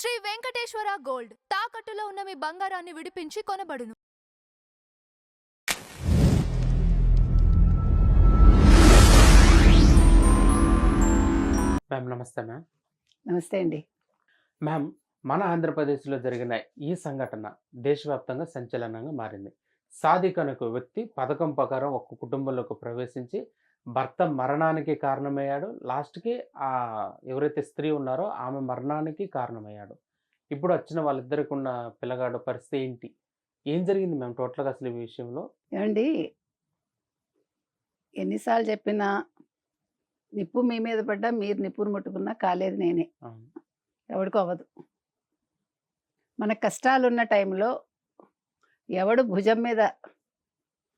Shri Venkateswara gold తాకట్టులో ఉన్న మీ బంగారాన్ని విడిపించి కొనబడును. మ్యామ్ నమస్తే మ్యామ్. నమస్తే అండి. మ్యామ్, మన ఆంధ్రప్రదేశ్‌లో జరిగిన ఈ సంఘటన దేశవ్యాప్తంగా సంచలనంగా మారింది. సాదిక్ అనే ఒక వ్యక్తి పథకం ప్రకారం ఒక కుటుంబంలోకి ప్రవేశించి భర్త మరణానికి కారణమయ్యాడు. లాస్ట్‌కి ఎవరైతే స్త్రీ ఉన్నారో ఆమె మరణానికి కారణమయ్యాడు. ఇప్పుడు వచ్చిన వాళ్ళిద్దరికి ఉన్న పిల్లగాడు పరిస్థితి ఏంటి? ఏం జరిగింది మ్యామ్ టోటల్‌గా అసలు ఈ విషయంలో? ఏవండీ, ఎన్నిసార్లు చెప్పినా నిప్పు మీ మీద పడ్డా మీరు నిప్పును ముట్టుకున్నా కాలేదు నేనే. అవును. ఎవడికో అవ్వదు. మనకు కష్టాలున్న టైంలో ఎవడు భుజం మీద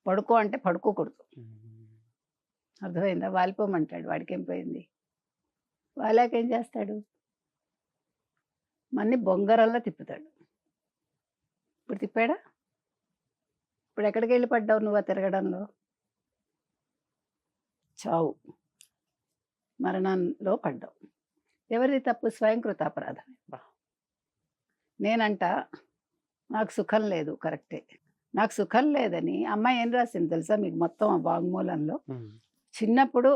పడుకో అంటే పడుకోకూడదు. హ్మ్. అర్థమైందా? వాలిపోమంటాడు. వాడికేం పోయింది? వాలాకేం చేస్తాడు? మన్ని బొంగరంలో తిప్పుతాడు. ఇప్పుడు తిప్పాడా? ఇప్పుడు ఎక్కడికి వెళ్ళి పడ్డావు నువ్వు ఆ తిరగడంలో? చావు, మరణంలో పడ్డావు. ఎవరిది తప్పు? స్వయంకృతాపరాధమే. బా. నేనంట నాకు సుఖం లేదు, కరెక్టే. నాకు సుఖం లేదని అమ్మాయి ఏం రాసింది తెలుసా మీకు? మొత్తం ఆ వాంగ్మూలంలో హ్మ్. చిన్నప్పుడు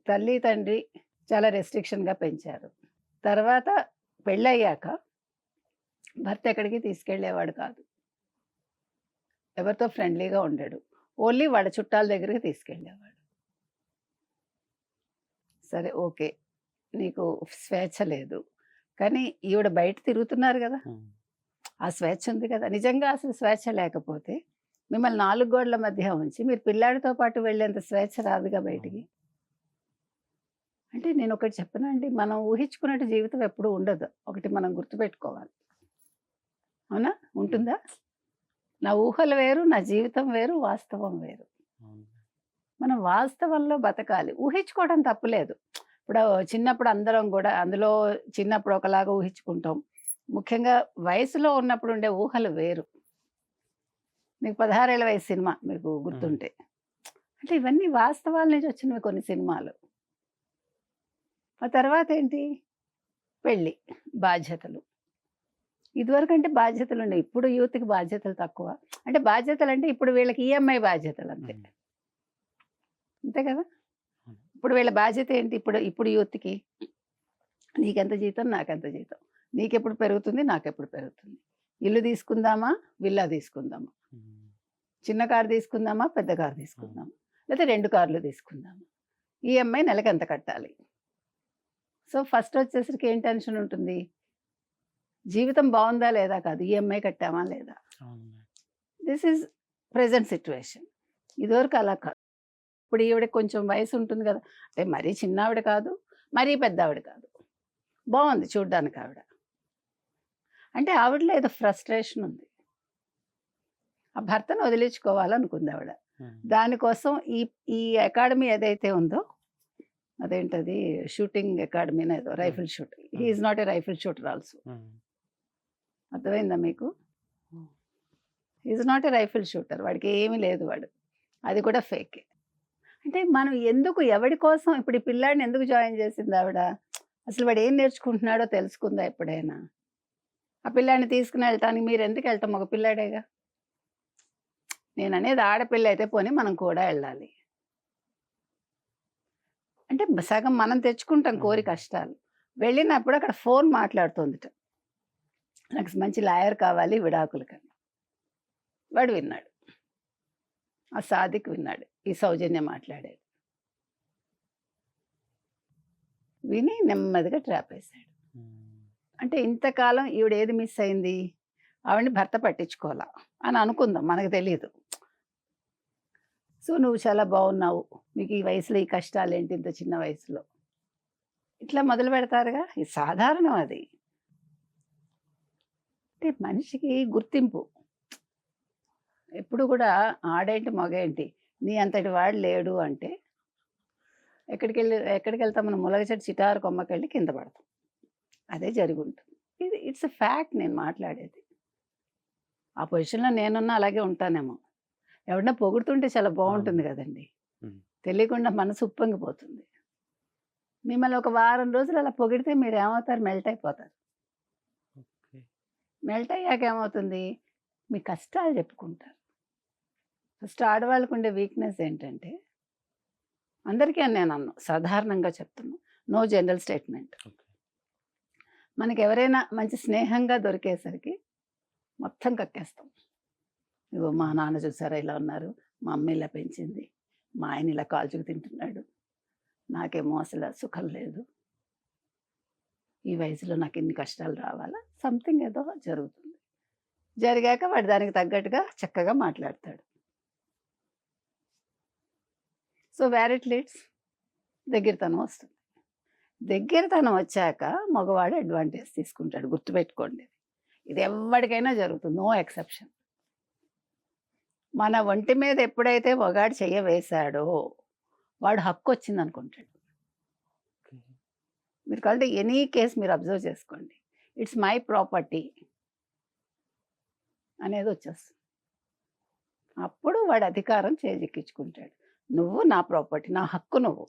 తల్లి తండ్రి చాలా రెస్ట్రిక్షన్గా పెంచారు. తర్వాత పెళ్ళయ్యాక భర్త ఎక్కడికి తీసుకెళ్ళేవాడు కాదు, ఎవరితో ఫ్రెండ్లీగా ఉండడు, ఓన్లీ వాళ్ళ చుట్టాల దగ్గరికి తీసుకెళ్ళేవాడు. సరే, ఓకే, నీకు స్వేచ్ఛ లేదు, కానీ ఈవిడ బయట తిరుగుతున్నారు కదా, హ్మ్. ఆ స్వేచ్ఛ ఉంది కదా. నిజంగా అసలు స్వేచ్ఛ లేకపోతే మిమ్మల్ని 4 గోడల మధ్య ఉంచి మీరు పిల్లాడితో పాటు వెళ్ళేంత స్వేచ్ఛ రాదుగా బయటికి. అంటే నేను ఒకటి చెప్పనా అండి, మనం ఊహించుకున్నట్టు జీవితం ఎప్పుడూ ఉండదు. ఒకటి మనం గుర్తుపెట్టుకోవాలి. అవునా? ఉంటుందా? నా ఊహలు వేరు, నా జీవితం వేరు, వాస్తవం వేరు. అవును. మనం వాస్తవంలో బతకాలి. ఊహించుకోవడం తప్పులేదు. ఇప్పుడు చిన్నప్పుడు అందరం కూడా అందులో చిన్నప్పుడు ఒకలాగా ఊహించుకుంటాం. ముఖ్యంగా వయసులో ఉన్నప్పుడు ఉండే ఊహలు వేరు. మీకు 16 ఏళ్ల వయసు సినిమా మీకు హ్మ్. గుర్తుంటే, అంటే ఇవన్నీ వాస్తవాల నుంచి వచ్చినవి కొన్ని సినిమాలు. ఆ తర్వాత ఏంటి? పెళ్ళి, బాధ్యతలు. ఇదివరకంటే బాధ్యతలు ఉండేవి. ఇప్పుడు యూత్‌కి బాధ్యతలు తక్కువ. అంటే బాధ్యతలు అంటే ఇప్పుడు వీళ్ళకి ఈఎంఐ బాధ్యతలు అంతే. హ్మ్. అంతే కదా! హ్మ్. ఇప్పుడు వీళ్ళ బాధ్యత ఏంటి? ఇప్పుడు యూత్‌కి నీకెంత జీతం, నాకెంత జీతం. నీకెప్పుడు పెరుగుతుంది, నాకెప్పుడు పెరుగుతుంది. ఇల్లు తీసుకుందామా, విల్లా తీసుకుందామా, హ్మ్. చిన్న కారు తీసుకుందామా, పెద్ద కారు అవును. తీసుకుందామా, లేతే 2 కార్లు తీసుకుందామా, ఈఎంఐ నెలకెంత కట్టాలి. సో, ఫస్ట్ వచ్చేసరికి ఏం టెన్షన్ ఉంటుంది? జీవితం బావుందా లేదా కాదు, ఈఎంఐ కట్టామా లేదా. అవును ma'am. This is present situation. ఇదివరకు అలా కాదు. ఇప్పుడు ఈవిడకి కొంచెం వయసు ఉంటుంది కదా, అంటే మరీ చిన్నావిడ కాదు, మరీ పెద్దావిడ కాదు. బావుంది చూడ్డానికి ఆవిడ. అంటే ఆవిడలో ఏదో ఫ్రస్ట్రేషన్ ఉంది. ఆ భర్తను వదిలించుకోవాలనుకుంది ఆవిడ. హ్మ్. దానికోసం ఈ ఈ అకాడమీ ఏదైతే ఉందో, అదేంటది, షూటింగ్ అకాడమీనో ఏదో, హ్మ్. Rifle shooting. He hmm. Is not a rifle shooter also. Hmm. అర్థమైందా మీకు? Hmm. He is not a rifle shooter. వాడికి ఏమీ లేదు వాడు. అది కూడా ఫేకే. అంటే మనం ఎందుకు, ఎవడి కోసం ఇప్పుడు ఈ పిల్లాడిని ఎందుకు జాయిన్ చేసింది ఆవిడ? అసలు వాడు ఏం నేర్చుకుంటున్నాడో తెలుసుకుందా ఎప్పుడైనా? ఆ పిల్లాడిని తీసుకుని వెళ్ళటానికి మీరెందుకు వెళ్ళటం? మగ పిల్లాడేగా. నేననేది ఆడపిల్ల అయితే పోనీ మనం కూడా వెళ్ళాలి. అంటే సగం మనం తెచ్చుకుంటాం కోరి హ్మ్. కష్టాలు. వెళ్ళినప్పుడు అక్కడ ఫోన్ మాట్లాడుతోందిట. నాకు మంచి లాయర్ కావాలి విడాకులకని. వాడు విన్నాడు. ఆ సాదిక్ విన్నాడు. ఈ సౌజన్య మాట్లాడేది. విని నెమ్మదిగా ట్రాప్ ఏసాడు. హ్మ్. అంటే ఇంతకాలం ఈవిడ ఏది మిస్ అయింది? ఆవిడని భర్త పట్టించుకోలా అని అనుకుందాం. మనకు తెలీదు. సో, నువ్వు చాలా బావున్నావు. నీకు ఈ వయసులో ఈ కష్టాలేంటి ఇంత చిన్న వయసులో? ఇట్లా మొదలు పెడతారుగా. ఇది సాధారణం అది. అంటే మనిషికి గుర్తింపు. ఎప్పుడు కూడా ఆడేంటి, మగేంటి, నీ అంతటి వాడు లేడు అంటే ఎక్కడికెళ్తాం మనం? ములగ చెట్టు చిటారు కొమ్మకెళ్ళి కింద పడతాం. అదే జరుగుంటుంది. ఇట్స్ ఎ ఫ్యాక్ట్ నేను మాట్లాడేది. ఆ పొజిషన్‌లో నేనున్నా అలాగే ఉంటానేమో. ఎవడన్నా పొగుడుతుంటే చాలా అవును. బావుంటుంది గదండీ. హ్మ్. తెలియకుండా మనసు ఉప్పొంగిపోతుంది. మిమ్మల్ని ఒక వారం రోజులు అలా పొగిడితే మీరేమవుతారు? మెల్ట్ అయిపోతారు. ఓకే. మెల్ట్ అయ్యాక ఏమవుతుంది, మీ కష్టాలు చెప్పుకుంటారు. ఫస్ట్ ఆడవాళ్ళకు ఉండే వీక్నెస్ ఏంటంటే, అందరికీ అని నేను అన్ను, సాధారణంగా చెప్తున్నా, నో జనరల్ స్టేట్మెంట్. ఓకే. మనకి ఎవరైనా మంచి స్నేహంగా దొరికేసరికి మొత్తం కక్కేస్తాం. ఇగో మా నాన్న చూసారా ఇలా ఉన్నారు, మా అమ్మ ఇలా పెంచింది, మా ఆయన ఇలా కాల్చుకు తింటున్నాడు, నాకేమో అసలు సుఖం లేదు, ఈ వయసులో నాకు ఇన్ని కష్టాలు రావాలా, సంథింగ్ ఏదో జరుగుతుంది. జరిగాక వాడు దానికి తగ్గట్టుగా చక్కగా మాట్లాడతాడు. సో వేర్ ఇట్ లీడ్స్, దగ్గరతనం వస్తుంది. దగ్గరతనం వచ్చాక మగవాడు అడ్వాంటేజ్ తీసుకుంటాడు. గుర్తుపెట్టుకోండి, ఇది ఎవరికైనా జరుగుతుంది, నో ఎక్సెప్షన్. మన ఒంటి మీద ఎప్పుడైతే మగాడు చెయ్య వేశాడో వాడు హక్కు వచ్చింది అనుకుంటాడు. ఓకే. మీరు కాబట్టి ఎనీ కేస్ మీరు అబ్జర్వ్ చేసుకోండి, ఇట్స్ మై ప్రాపర్టీ అనేది వచ్చేస్తుంది. అప్పుడు వాడు అధికారం చేజిక్కించుకుంటాడు. నువ్వు నా ప్రాపర్టీ, నా హక్కు నువ్వు.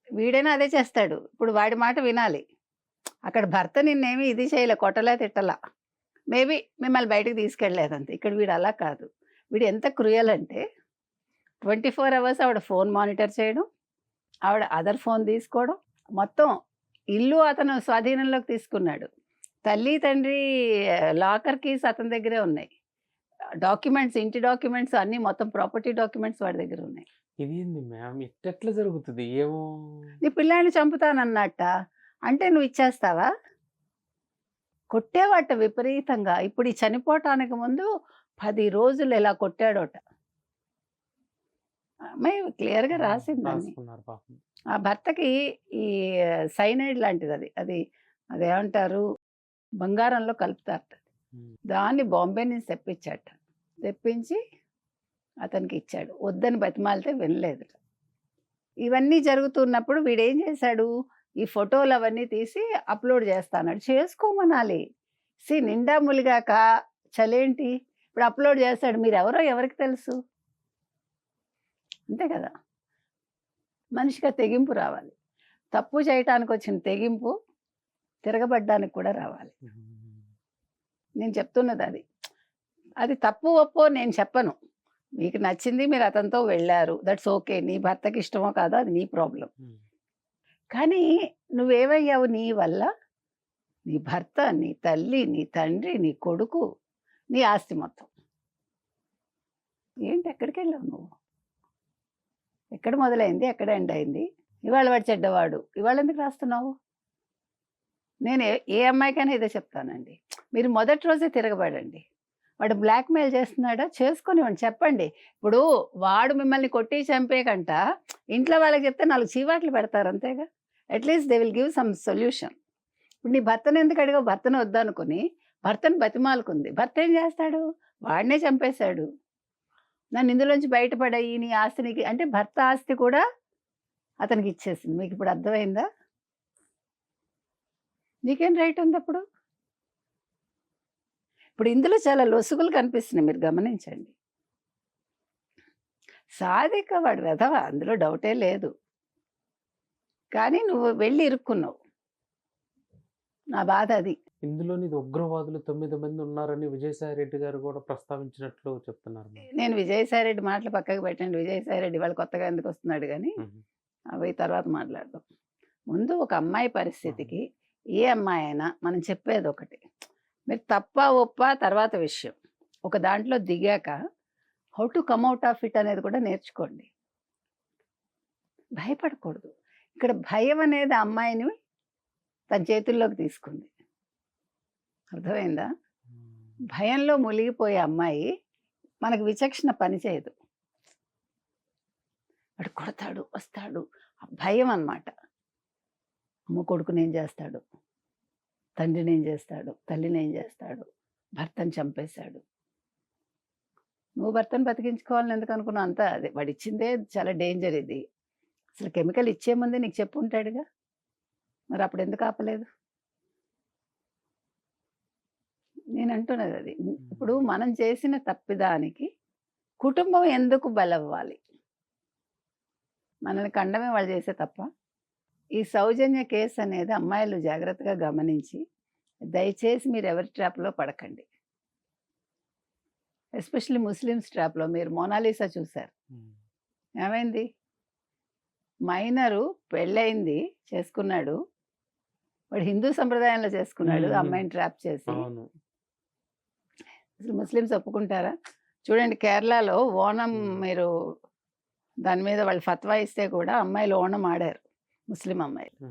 వీడైనా అదే చేస్తాడు. ఇప్పుడు వాడి మాట వినాలి. అక్కడ భర్త నిన్నేమి ఇది చేయలే, కొట్టలే తిట్టలా, మేబీ మిమ్మల్ని బయటకు తీసుకెళ్ళలేదంతే. ఇక్కడ వీడు అలా కాదు. వీడు ఎంత క్రూయల్ అంటే 24 అవర్స్ ఆవిడ ఫోన్ మానిటర్ చేయడం, ఆవిడ అదర్ ఫోన్ తీసుకోవడం, మొత్తం ఇల్లు అతను స్వాధీనంలోకి తీసుకున్నాడు. తల్లి తండ్రి లాకర్ కీస్ అతని దగ్గరే ఉన్నాయి. డాక్యుమెంట్స్, ఇంటి డాక్యుమెంట్స్ అన్నీ, మొత్తం ప్రాపర్టీ డాక్యుమెంట్స్ వాడి దగ్గర ఉన్నాయి. ఇదేంది మ్యామ్ ఎట్లా జరుగుతుంది ఏమో. నీ పిల్లాడిని చంపుతానన్నట్ట అంటే నువ్వు ఇచ్చేస్తావా? కొట్టేవాట విపరీతంగా. ఇప్పుడు ఈ చనిపోవటానికి ముందు 10 రోజులు ఇలా కొట్టాడోట. అమ్మాయి క్లియర్గా రాసిందని. రాసుకున్నారు పాపం. ఆ భర్తకి ఈ సైనైడ్ లాంటిది, అది అదేమంటారు, బంగారంలో కలుపుతారట. ఉమ్. దాన్ని బాంబే నుంచి తెప్పించాట. తెప్పించి అతనికి ఇచ్చాడు. వద్దని బతిమాలితే వినలేదు. ఇవన్నీ జరుగుతున్నప్పుడు వీడేం చేశాడు, ఈ ఫోటోలు అవన్నీ తీసి అప్లోడ్ చేస్తాడు. చేసుకోమనాలి. నిండా ములిగాక చలేంటి, ఇప్పుడు అప్లోడ్ చేస్తాడు. మీరు ఎవరో ఎవరికి తెలుసు, అంతే కదా. మనిషిగా తెగింపు రావాలి. తప్పు చేయటానికి వచ్చిన తెగింపు తిరగబడ్డానికి కూడా రావాలి. నేను చెప్తున్నది అది. అది తప్పు ఒప్పో నేను చెప్పను. మీకు నచ్చింది, మీరు అతనితో వెళ్ళారు, దట్స్ ఓకే. నీ భర్తకి ఇష్టమో కాదో అది నీ ప్రాబ్లం. కానీ నువ్వేమయ్యావు, నీ వల్ల నీ భర్త, నీ తల్లి, నీ తండ్రి, నీ కొడుకు, నీ ఆస్తి మొత్తం. ఏంటి, ఎక్కడికి వెళ్ళావు నువ్వు? ఎక్కడ మొదలైంది, ఎక్కడ ఎండ్ అయింది? ఇవాళ వాడు చెడ్డవాడు, ఇవాళ ఎందుకు రాస్తున్నావు? నేను ఏ అమ్మాయికైనా ఇదే చెప్తానండి, మీరు మొదటి రోజే తిరగబడండి. వాడు బ్లాక్మెయిల్ చేస్తున్నాడా, చేసుకునివ్వండి, చెప్పండి. ఇప్పుడు వాడు మిమ్మల్ని కొట్టి చంపే కంట ఇంట్లో వాళ్ళకి చెప్తే 4 చీవాట్లు పెడతారు, అంతేగా. At least they will give some solution. ఇప్పుడు నీ భర్తను ఎందుకు అడిగావు? భర్తను వద్దనుకుని భర్తను బతిమాలుకుంది. భర్త ఏం చేస్తాడు, వాడినే చంపేశాడు. నన్ను ఇందులోంచి బయటపడయి, నీ ఆస్తినికి అంటే భర్త ఆస్తి కూడా అతనికి ఇచ్చేసింది. మీకు ఇప్పుడు అర్థమైందా? నీకేం రైట్ ఉంది అప్పుడు? ఇప్పుడు ఇందులో చాలా లొసుగులు కనిపిస్తున్నాయి, మీరు గమనించండి. సాధిక వాడు వెధవ, అందులో డౌటే లేదు. కానీ నువ్వు వెళ్ళి ఇరుక్కున్నావు. నా బాధ అది. ఇందులోని ఉగ్రవాదులు 9 మంది ఉన్నారని విజయసాయి రెడ్డి గారు కూడా ప్రస్తావించినట్లు చెప్తున్నారు. నేను విజయసాయి రెడ్డి మాటలు పక్కకు పెట్టండి. విజయసాయి రెడ్డి వాళ్ళు కొత్తగా ఎందుకు వస్తున్నాడు కానీ అవి తర్వాత మాట్లాడదాం. ముందు ఒక అమ్మాయి పరిస్థితికి ఏ అమ్మాయి అయినా మనం చెప్పేది ఒకటి, మీరు తప్ప ఒప్ప తర్వాత విషయం. ఒక దాంట్లో దిగాక how to come out of it అనేది కూడా నేర్చుకోండి. భయపడకూడదు. ఇక్కడ భయం అనేది అమ్మాయిని తన చేతుల్లోకి తీసుకుంది. అర్థమైందా? భయంలో మునిగిపోయే అమ్మాయి మనకు విచక్షణ పనిచేయదు. వాడు కొడతాడు, వస్తాడు, ఆ భయం అన్నమాట. అమ్మ కొడుకుని ఏం చేస్తాడు, తండ్రిని ఏం చేస్తాడు, తల్లిని ఏం చేస్తాడు, భర్తను చంపేశాడు. నువ్వు భర్తను బతికించుకోవాలని ఎందుకు అనుకున్నావు? అంతా అదే వాడు ఇచ్చిందే చాలా డేంజర్. ఇది అసలు కెమికల్ ఇచ్చే ముందే నీకు చెప్పు ఉంటాడుగా, మరి అప్పుడు ఎందుకు ఆపలేదు? నేను అంటున్నది అది. ఇప్పుడు మనం చేసిన తప్పిదానికి కుటుంబం ఎందుకు బలవ్వాలి? మనల్ని కండమే వాళ్ళు చేసే తప్ప. ఈ సౌజన్య కేసు అనేది అమ్మాయిలు జాగ్రత్తగా గమనించి దయచేసి మీరు ఎవరి ట్రాప్లో పడకండి. ఎస్పెషల్లీ ముస్లిమ్స్ ట్రాప్లో. మీరు మోనాలిసా చూశారు, ఏమైంది? మైనరు పెళ్ళయింది, చేసుకున్నాడు, వాడు హిందూ సంప్రదాయంలో చేసుకున్నాడు, అమ్మాయిని ట్రాప్ చేసి. అవును. అసలు ముస్లిమ్స్ ఒప్పుకుంటారా? చూడండి, కేరళలో ఓణం మీరు దాని మీద వాళ్ళు ఫత్వా ఇస్తే కూడా అమ్మాయిలు ఓణం ఆడారు, ముస్లిం అమ్మాయిలు.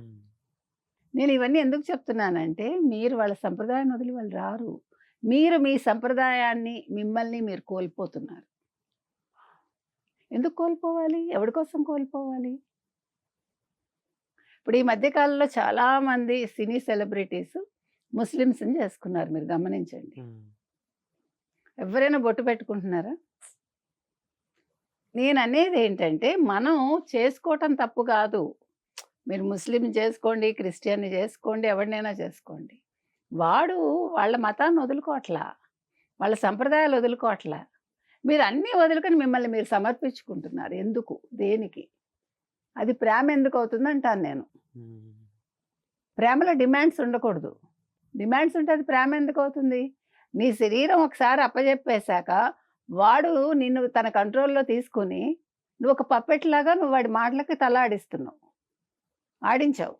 నేను ఇవన్నీ ఎందుకు చెప్తున్నానంటే, మీరు వాళ్ళ సంప్రదాయాన్ని వదిలి వాళ్ళు రారు. మీరు మీ సంప్రదాయాన్ని, మిమ్మల్ని మీరు కోల్పోతున్నారు. ఎందుకు కోల్పోవాలి? ఎవరి కోసం కోల్పోవాలి? ఇప్పుడు ఈ మధ్యకాలంలో చాలామంది సినీ సెలబ్రిటీస్ ముస్లిమ్స్ని చేసుకున్నారు, మీరు గమనించండి. ఎవరైనా బొట్టు పెట్టుకుంటున్నారా? నేను అనేది ఏంటంటే, మనం చేసుకోవటం తప్పు కాదు. మీరు ముస్లిం చేసుకోండి, క్రిస్టియన్ని చేసుకోండి, ఎవరినైనా చేసుకోండి. వాడు వాళ్ళ మతాన్ని వదులుకోవట్లా, వాళ్ళ సంప్రదాయాలు వదులుకోవట్లా. మీరు అన్నీ వదులుకొని మిమ్మల్ని మీరు సమర్పించుకుంటున్నారు. ఎందుకు? దేనికి? అది ప్రేమ ఎందుకు అవుతుంది అంటాను నేను. ప్రేమలో డిమాండ్స్ ఉండకూడదు. డిమాండ్స్ ఉంటే అది ప్రేమ ఎందుకు అవుతుంది? నీ శరీరం ఒకసారి అప్పజెప్పేశాక వాడు నిన్ను తన కంట్రోల్లో తీసుకుని, నువ్వు ఒక పప్పెట్లాగా నువ్వు వాడి మాటలకి తలాడిస్తున్నావు, ఆడించావు.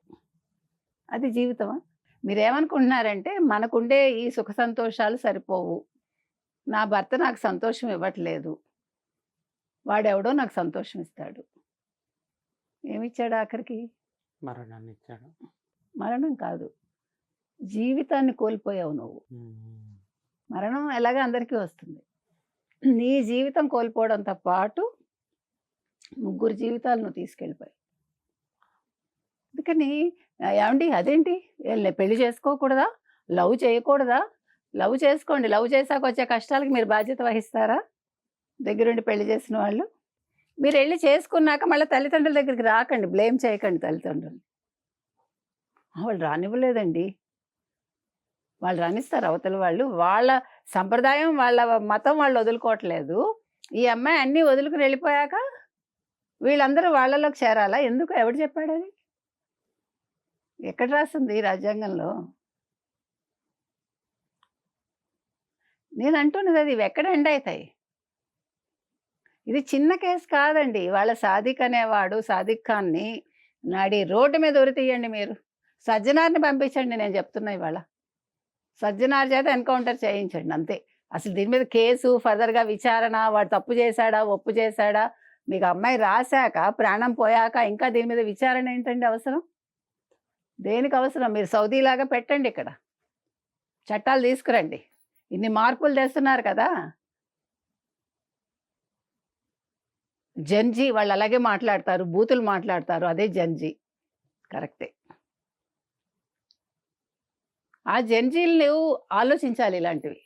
అది జీవితమా? మీరేమనుకుంటున్నారంటే, మనకుండే ఈ సుఖ సంతోషాలు సరిపోవు, నా భర్త నాకు సంతోషం ఇవ్వట్లేదు, వాడెవడో నాకు సంతోషం ఇస్తాడు. ఏమిచ్చాడు ఆఖరికి? మరణాన్ని ఇచ్చాడు. మరణం కాదు, జీవితాన్ని కోల్పోయావు నువ్వు. మరణం ఎలాగ అందరికీ వస్తుంది. నీ జీవితం కోల్పోవడంతో పాటు 3 జీవితాలు నువ్వు తీసుకెళ్ళిపోయావు. అందుకని ఏమండి, అదేంటి పెళ్లి చేసుకోకూడదా? లవ్ చేయకూడదా? లవ్ చేసుకోండి. లవ్ చేశాక వచ్చే కష్టాలకి మీరు బాధ్యత వహిస్తారా? దగ్గరుండి పెళ్లి చేసిన వాళ్ళు. మీరు వెళ్ళి చేసుకున్నాక మళ్ళీ తల్లిదండ్రుల దగ్గరికి రాకండి, బ్లేమ్ చేయకండి తల్లిదండ్రులు. వాళ్ళు రానివ్వలేదండి, వాళ్ళు రానిస్తారు అవతల వాళ్ళు. వాళ్ళ సంప్రదాయం, వాళ్ళ మతం వాళ్ళు వదులుకోవట్లేదు. ఈ అమ్మాయి అన్నీ వదులుకుని వెళ్ళిపోయాక వీళ్ళందరూ వాళ్ళలోకి చేరాలా? ఎందుకు? ఎవడు చెప్పాడు అది? ఎక్కడ రాసింది ఈ రాజ్యాంగంలో? నేను అంటున్నది అది. ఇవి ఎక్కడ ఎండ్ అవుతాయి? ఇది చిన్న కేసు కాదండి. వాళ్ళ సాదిక్ అనేవాడు, సాదిక్ ఖాన్ని నాడి రోడ్డు మీద ఉరి తీయండి. మీరు సజ్జనార్ని పంపించండి. నేను చెప్తున్నా, ఇవాళ సజ్జనార్ చేత ఎన్కౌంటర్ చేయించండి, అంతే. అసలు దీని మీద కేసు, ఫర్దర్గా విచారణ, వాడు తప్పు చేశాడా, ఒప్పు చేశాడా, మీకు అమ్మాయి రాశాక, ప్రాణం పోయాక ఇంకా దీని మీద విచారణ ఏంటండి అవసరం? దేనికి అవసరం? మీరు సౌదీలాగా పెట్టండి, ఇక్కడ చట్టాలు తీసుకురండి. ఇన్ని మార్పులు తెస్తున్నారు కదా. జంజీ వాళ్ళు అలాగే మాట్లాడతారు, బూతులు మాట్లాడతారు, అదే జంజీ. కరెక్టే. ఆ జంజీలు నువ్వు ఆలోచించాలి. ఇలాంటివి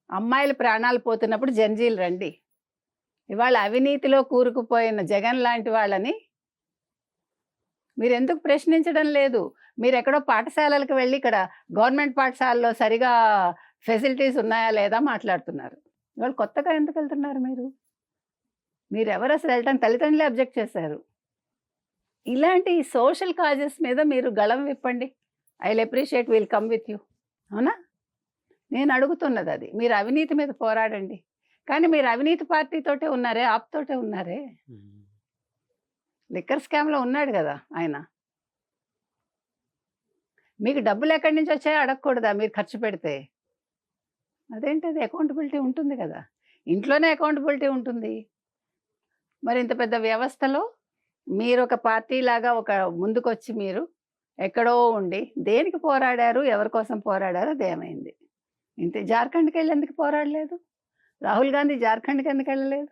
అమ్మాయిల ప్రాణాలు పోతున్నప్పుడు జంజీలు రండి. ఇవాళ అవినీతిలో కూరుకుపోయిన జగన్ లాంటి వాళ్ళని మీరు ఎందుకు ప్రశ్నించడం లేదు? మీరు ఎక్కడో పాఠశాలలకు వెళ్ళి ఇక్కడ గవర్నమెంట్ పాఠశాలలో సరిగా ఫెసిలిటీస్ ఉన్నాయా లేదా మాట్లాడుతున్నారు. ఇవాళ కొత్తగా ఎందుకు వెళ్తున్నారు మీరు? మీరు ఎవరు అసలు వెళ్ళటానికి? తల్లిదండ్రులే అబ్జెక్ట్ చేశారు. ఇలాంటి సోషల్ కాజెస్ మీద మీరు గళం విప్పండి. I will appreciate, will come with you. అవునా? నేను అడుగుతున్నది అది. మీరు అవినీతి మీద పోరాడండి. కానీ మీరు అవినీతి పార్టీతోటే ఉన్నారే, ఆప్తోటే ఉన్నారే. లిక్కర్ స్కామ్లో ఉన్నాడు కదా ఆయన. మీకు డబ్బులు ఎక్కడి నుంచి వచ్చాయో అడగకూడదా మీరు ఖర్చు పెడితే? అదేంటది? అకౌంటబిలిటీ ఉంటుంది కదా. ఇంట్లోనే అకౌంటబిలిటీ ఉంటుంది. మరి ఇంత పెద్ద వ్యవస్థలో మీరు ఒక పార్టీ లాగా ఒక ముందుకొచ్చి మీరు ఎక్కడో ఉండి దేనికి పోరాడారు, ఎవరి కోసం పోరాడారో అదేమైంది? ఇంతే. జార్ఖండ్కి వెళ్ళి ఎందుకు పోరాడలేదు? రాహుల్ గాంధీ జార్ఖండ్కి ఎందుకు వెళ్ళలేదు?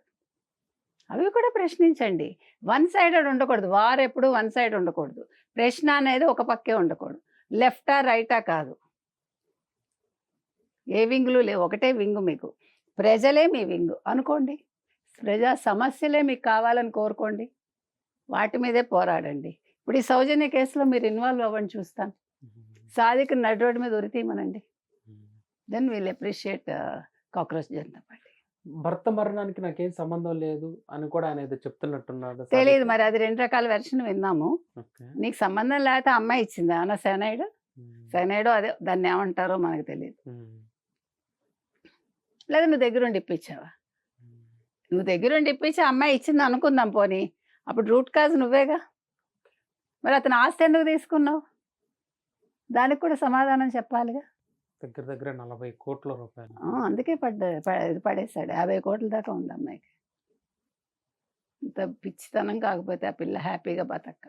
అవి కూడా ప్రశ్నించండి. వన్ సైడెడ్ ఉండకూడదు. వారు ఎప్పుడు వన్ సైడ్ ఉండకూడదు. ప్రశ్న అనేది ఒక పక్కే ఉండకూడదు. లెఫ్టా రైటా కాదు. ఏ వింగులు లేవు, ఒకటే వింగు. మీకు ప్రజలే మీ వింగు అనుకోండి. ప్రజా సమస్యలే మీకు కావాలని కోరుకోండి, వాటి మీదే పోరాడండి. ఇప్పుడు ఈ సౌజన్య కేసులో మీరు ఇన్వాల్వ్ అవ్వండి, చూస్తాను. సాదిక్ నడి రోడ్డు మీద ఉరితీయమనండి. Then will appreciate cockroach Janata party. భర్త మరణానికి నాకేం సంబంధం లేదు అని కూడా ఆయన ఏదో చెప్తున్నట్టున్నాడు. తెలియదు మరి, అది 2 రకాల వెర్షన్ విన్నాము. నీకు సంబంధం లేకపోతే అమ్మాయి ఇచ్చిందా అన్న సైనైడ్? సైనైడో అదే దాన్ని ఏమంటారో మనకు తెలియదు. ఉమ్, లేదా నువ్వు దగ్గరుండి ఇప్పించావా? నువ్వు దగ్గరుండి ఇప్పించి ఆ అమ్మాయి ఇచ్చింది అనుకుందాం పోనీ, అప్పుడు రూట్ కాజ్ నువ్వేగా. మరి అతను ఆస్తి ఎందుకు తీసుకున్నావు? దానికి కూడా సమాధానం చెప్పాలిగా. దగ్గర దగ్గర 40 కోట్ల రూపాయలు. అందుకే ఇది పడేశాడు. 50 కోట్ల దాకా ఉంది అమ్మాయికి. ఇంత పిచ్చితనం కాకపోతే ఆ పిల్ల హ్యాపీగా బతక్క.